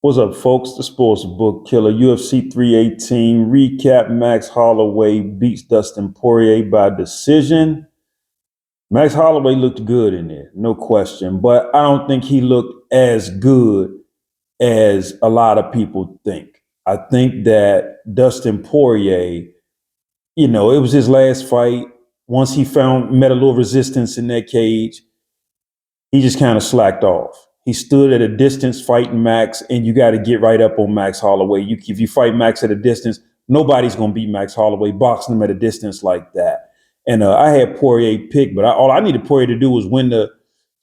What's up, folks? The Sports Book Killer, UFC 318 recap. Max Holloway beats Dustin Poirier by decision. Max Holloway looked good in there, no question, but I don't think he looked as good as a lot of people think. I think that Dustin Poirier, it was his last fight. Once he met a little resistance in that cage, he just kind of slacked off. He stood at a distance fighting Max, and you got to get right up on Max Holloway. If you fight Max at a distance, nobody's going to beat Max Holloway boxing him at a distance like that. And I had Poirier picked, but all I needed Poirier to do was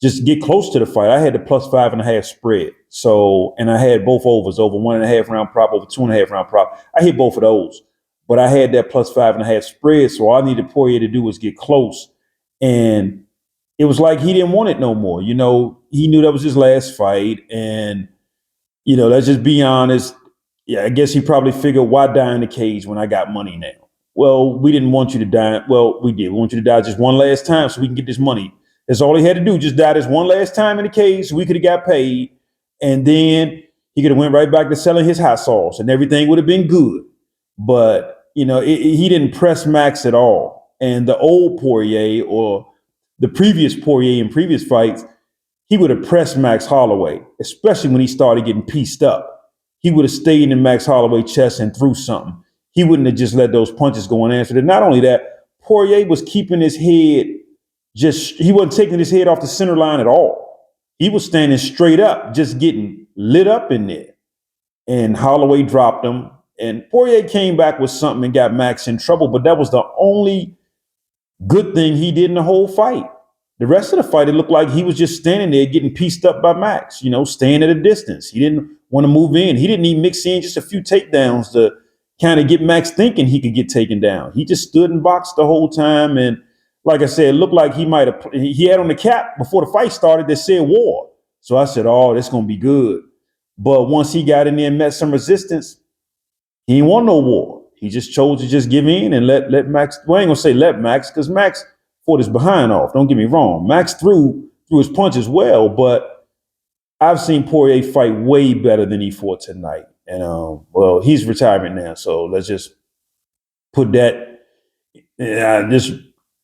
just get close to the fight. I had the +5.5 spread. So, and I had both overs, over 1.5 round prop, over 2.5 round prop. I hit both of those, but I had that +5.5 spread. So all I needed Poirier to do was get close. And it was like he didn't want it no more. He knew that was his last fight. And, let's just be honest. Yeah, I guess he probably figured, why die in the cage when I got money now? Well, we didn't want you to die. Well, we did. We want you to die just one last time so we can get this money. That's all he had to do. Just die this one last time in the cage so we could have got paid. And then he could have went right back to selling his hot sauce and everything would have been good. But, he didn't press Max at all. And the old Poirier, or the previous Poirier in previous fights, he would have pressed Max Holloway, especially when he started getting pieced up. He would have stayed in Max Holloway's chest and threw something. He wouldn't have just let those punches go unanswered. And not only that, Poirier was keeping his head he wasn't taking his head off the center line at all. He was standing straight up, just getting lit up in there. And Holloway dropped him. And Poirier came back with something and got Max in trouble, but that was the only good thing he did in the whole fight. The rest of the fight, it looked like he was just standing there getting pieced up by Max, staying at a distance. He didn't want to move in. He didn't even mix in just a few takedowns to kind of get Max thinking he could get taken down. He just stood and boxed the whole time. And like I said, it looked like he had on the cap before the fight started that said war. So I said, oh, that's going to be good. But once he got in there and met some resistance, he didn't want no war. He just chose to just give in and let Max. Well, I ain't gonna say let Max, because Max fought his behind off. Don't get me wrong. Max threw his punches well, but I've seen Poirier fight way better than he fought tonight. And well, he's retirement now, so let's just put that. Just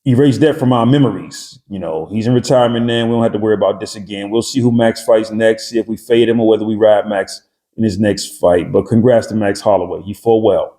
erase that from our memories. He's in retirement now. We don't have to worry about this again. We'll see who Max fights next. See if we fade him or whether we ride Max in his next fight. But congrats to Max Holloway. He fought well.